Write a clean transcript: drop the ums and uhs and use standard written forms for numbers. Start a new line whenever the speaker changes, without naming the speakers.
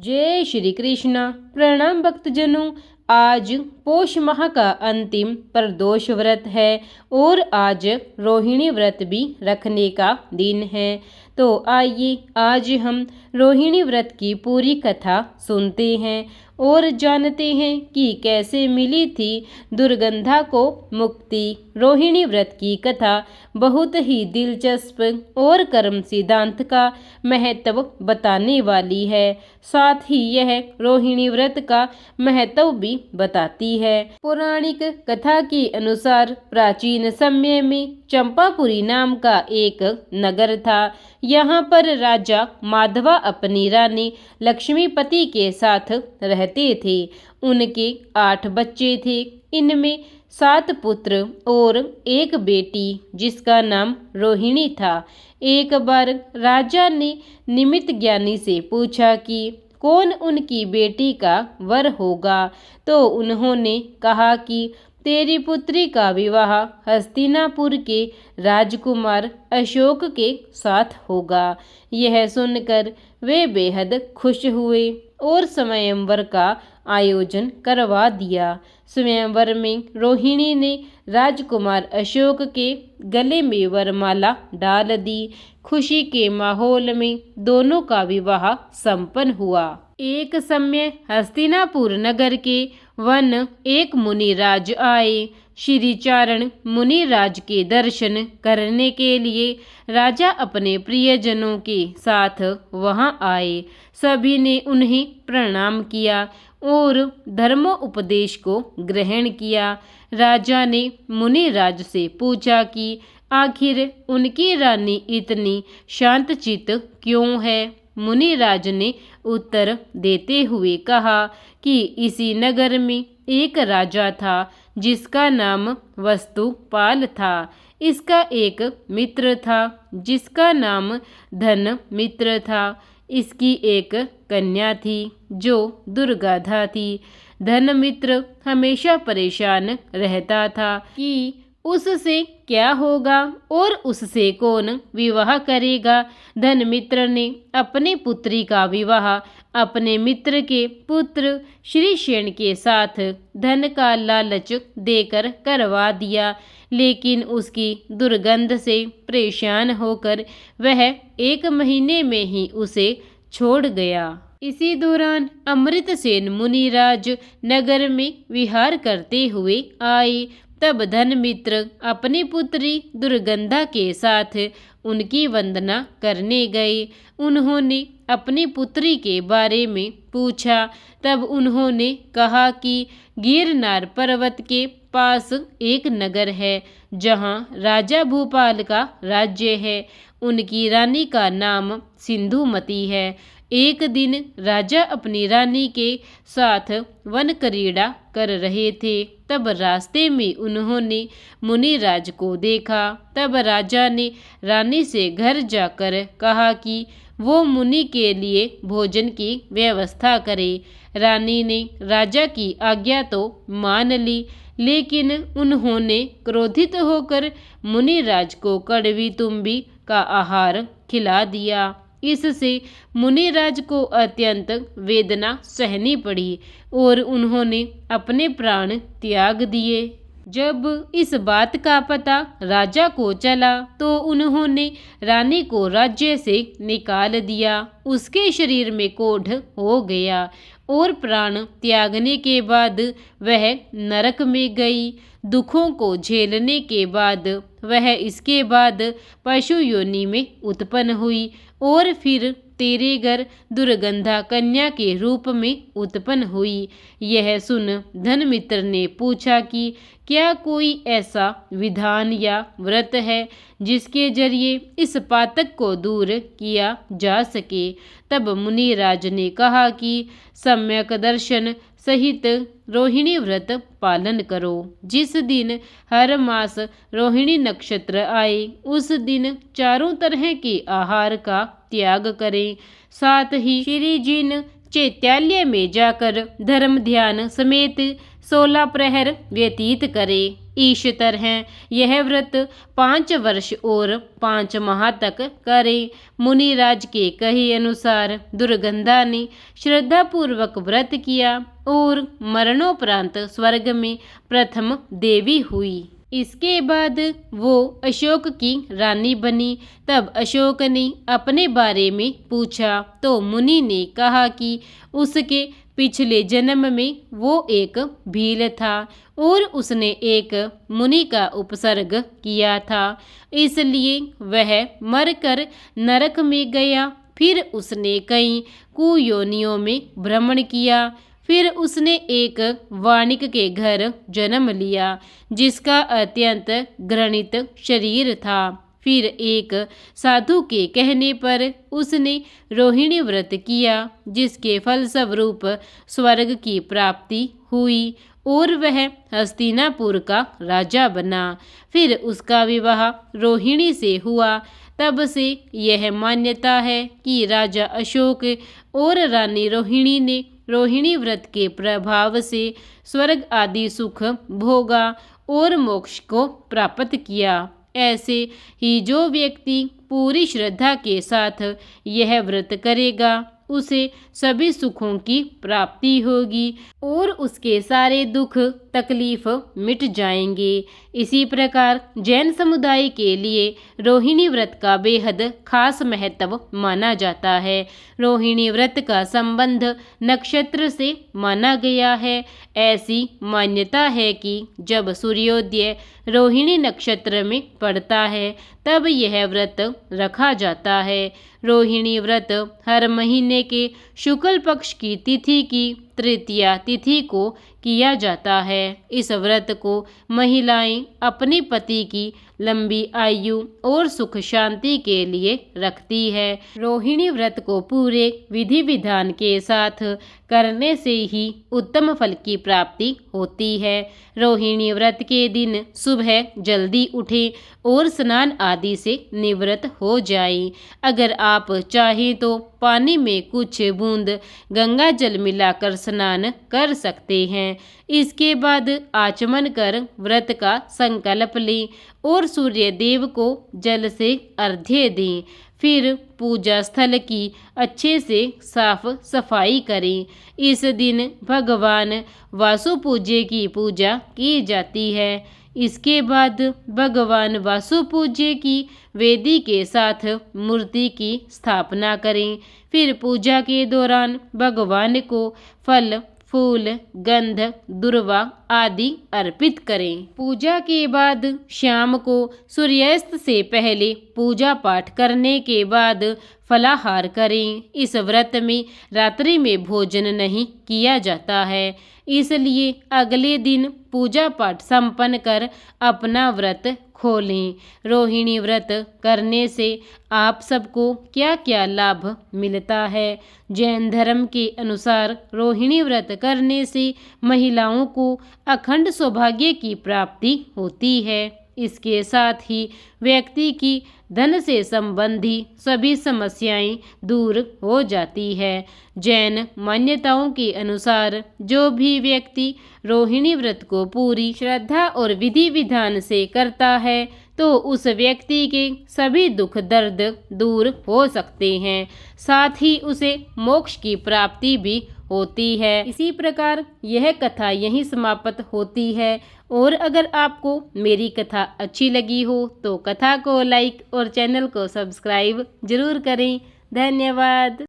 जय श्री कृष्ण। प्रणाम भक्तजनों। आज पौष माह का अंतिम प्रदोष व्रत है और आज रोहिणी व्रत भी रखने का दिन है। तो आइए आज हम रोहिणी व्रत की पूरी कथा सुनते हैं और जानते हैं कि कैसे मिली थी दुर्गंधा को मुक्ति। रोहिणी व्रत की कथा बहुत ही दिलचस्प और कर्म सिद्धांत का महत्व बताने वाली है। साथ ही यह रोहिणी व्रत का महत्व भी बताती है। पौराणिक कथा के अनुसार प्राचीन समय में चंपापुरी नाम का एक नगर था। यहाँ पर राजा माधवा अपनी रानी लक्ष्मीपति के साथ रहते थे। उनके 8 बच्चे थे। इनमें 7 पुत्र और एक बेटी जिसका नाम रोहिणी था। एक बार राजा ने निमित्त ज्ञानी से पूछा कि कौन उनकी बेटी का वर होगा, तो उन्होंने कहा कि तेरी पुत्री का विवाह हस्तिनापुर के राजकुमार अशोक के साथ होगा। यह सुनकर वे बेहद खुश हुए और स्वयंवर का आयोजन करवा दिया। स्वयंवर में रोहिणी ने राजकुमार अशोक के गले में वरमाला डाल दी। खुशी के माहौल में दोनों का विवाह संपन्न हुआ। एक समय हस्तिनापुर नगर के वन एक मुनिराज आए। श्री चारण मुनिराज के दर्शन करने के लिए राजा अपने प्रियजनों के साथ वहां आए। सभी ने उन्हें प्रणाम किया और धर्मोपदेश को ग्रहण किया। राजा ने मुनिराज से पूछा कि आखिर उनकी रानी इतनी शांतचित्त क्यों है। मुनिराज ने उत्तर देते हुए कहा कि इसी नगर में एक राजा था जिसका नाम वस्तुपाल था। इसका एक मित्र था जिसका नाम धन मित्र था। इसकी एक कन्या थी जो दुर्गाधा थी। धन मित्र हमेशा परेशान रहता था कि उससे क्या होगा और उससे कौन विवाह करेगा। धन मित्र ने अपनी पुत्री का विवाह अपने मित्र के पुत्र श्रीशेन के साथ धन का लालच देकर करवा दिया, लेकिन उसकी दुर्गंध से परेशान होकर वह 1 महीने में ही उसे छोड़ गया। इसी दौरान अमृतसेन मुनिराज नगर में विहार करते हुए आए। तब धन मित्र अपनी पुत्री दुर्गंधा के साथ उनकी वंदना करने गए। उन्होंने अपनी पुत्री के बारे में पूछा। तब उन्होंने कहा कि गिरनार पर्वत के पास एक नगर है जहां राजा भूपाल का राज्य है। उनकी रानी का नाम सिंधुमती है। एक दिन राजा अपनी रानी के साथ वन क्रीड़ा कर रहे थे। तब रास्ते में उन्होंने मुनिराज को देखा। तब राजा ने रानी से घर जाकर कहा कि वो मुनि के लिए भोजन की व्यवस्था करे। रानी ने राजा की आज्ञा तो मान ली, लेकिन उन्होंने क्रोधित होकर मुनिराज को कड़वी तुम्बी का आहार खिला दिया। इससे मुनिराज को अत्यंत वेदना सहनी पड़ी और उन्होंने अपने प्राण त्याग दिए। जब इस बात का पता राजा को चला तो उन्होंने रानी को राज्य से निकाल दिया। उसके शरीर में कोढ़ हो गया और प्राण त्यागने के बाद वह नरक में गई। दुखों को झेलने के बाद वह इसके बाद पशु योनि में उत्पन्न हुई और फिर तेरे घर दुर्गंधा कन्या के रूप में उत्पन्न हुई। यह सुन धनमित्र ने पूछा कि क्या कोई ऐसा विधान या व्रत है जिसके जरिए इस पातक को दूर किया जा सके। तब मुनिराज ने कहा कि सम्यक दर्शन सहित रोहिणी व्रत पालन करो। जिस दिन हर मास रोहिणी नक्षत्र आए उस दिन चारों तरह के आहार का त्याग करें। साथ ही श्री जिन चैत्यालय में जाकर धर्म ध्यान समेत 16 प्रहर व्यतीत करें। ईशतर हैं। यह व्रत 5 वर्ष और 5 माह तक करें। मुनिराज के कहे अनुसार दुर्गंधा ने श्रद्धापूर्वक व्रत किया और मरणोपरांत स्वर्ग में प्रथम देवी हुई। इसके बाद वो अशोक की रानी बनी। तब अशोक ने अपने बारे में पूछा तो मुनि ने कहा कि उसके पिछले जन्म में वो एक भील था और उसने एक मुनि का उपसर्ग किया था, इसलिए वह मरकर नरक में गया। फिर उसने कई कुयोनियों में भ्रमण किया। फिर उसने एक वाणिक के घर जन्म लिया जिसका अत्यंत घृणित शरीर था। फिर एक साधु के कहने पर उसने रोहिणी व्रत किया जिसके फलस्वरूप स्वर्ग की प्राप्ति हुई और वह हस्तिनापुर का राजा बना। फिर उसका विवाह रोहिणी से हुआ। तब से यह मान्यता है कि राजा अशोक और रानी रोहिणी ने रोहिणी व्रत के प्रभाव से स्वर्ग आदि सुख भोगा और मोक्ष को प्राप्त किया। ऐसे ही जो व्यक्ति पूरी श्रद्धा के साथ यह व्रत करेगा उसे सभी सुखों की प्राप्ति होगी और उसके सारे दुख तकलीफ मिट जाएंगे। इसी प्रकार जैन समुदाय के लिए रोहिणी व्रत का बेहद खास महत्व माना जाता है। रोहिणी व्रत का संबंध नक्षत्र से माना गया है। ऐसी मान्यता है कि जब सूर्योदय रोहिणी नक्षत्र में पड़ता है तब यह व्रत रखा जाता है। रोहिणी व्रत हर महीने के शुक्ल पक्ष की तिथि की तृतीया तिथि को किया जाता है। इस व्रत को महिलाएं अपने पति की लंबी आयु और सुख शांति के लिए रखती है। रोहिणी व्रत को पूरे विधि विधान के साथ करने से ही उत्तम फल की प्राप्ति होती है। रोहिणी व्रत के दिन सुबह जल्दी उठें और स्नान आदि से निवृत्त हो जाएं। अगर आप चाहें तो पानी में कुछ बूंद गंगा जल मिलाकर स्नान कर सकते हैं। इसके बाद आचमन कर व्रत का संकल्प लें और सूर्य देव को जल से अर्घ्य दें। फिर पूजा स्थल की अच्छे से साफ सफाई करें। इस दिन भगवान वासुपूज्य की पूजा की जाती है। इसके बाद भगवान वासुपूज्य की वेदी के साथ मूर्ति की स्थापना करें। फिर पूजा के दौरान भगवान को फल फूल गंध दुर्वा आदि अर्पित करें। पूजा के बाद शाम को सूर्यास्त से पहले पूजा पाठ करने के बाद फलाहार करें। इस व्रत में रात्रि में भोजन नहीं किया जाता है, इसलिए अगले दिन पूजा पाठ संपन्न कर अपना व्रत खोलें। रोहिणी व्रत करने से आप सबको क्या क्या लाभ मिलता है? जैन धर्म के अनुसार रोहिणी व्रत करने से महिलाओं को अखंड सौभाग्य की प्राप्ति होती है। इसके साथ ही व्यक्ति की धन से संबंधी सभी समस्याएं दूर हो जाती है। जैन मान्यताओं के अनुसार जो भी व्यक्ति रोहिणी व्रत को पूरी श्रद्धा और विधि विधान से करता है तो उस व्यक्ति के सभी दुख दर्द दूर हो सकते हैं, साथ ही उसे मोक्ष की प्राप्ति भी होती है। इसी प्रकार यह कथा यहीं समाप्त होती है और अगर आपको मेरी कथा अच्छी लगी हो तो कथा को लाइक और चैनल को सब्सक्राइब जरूर करें। धन्यवाद।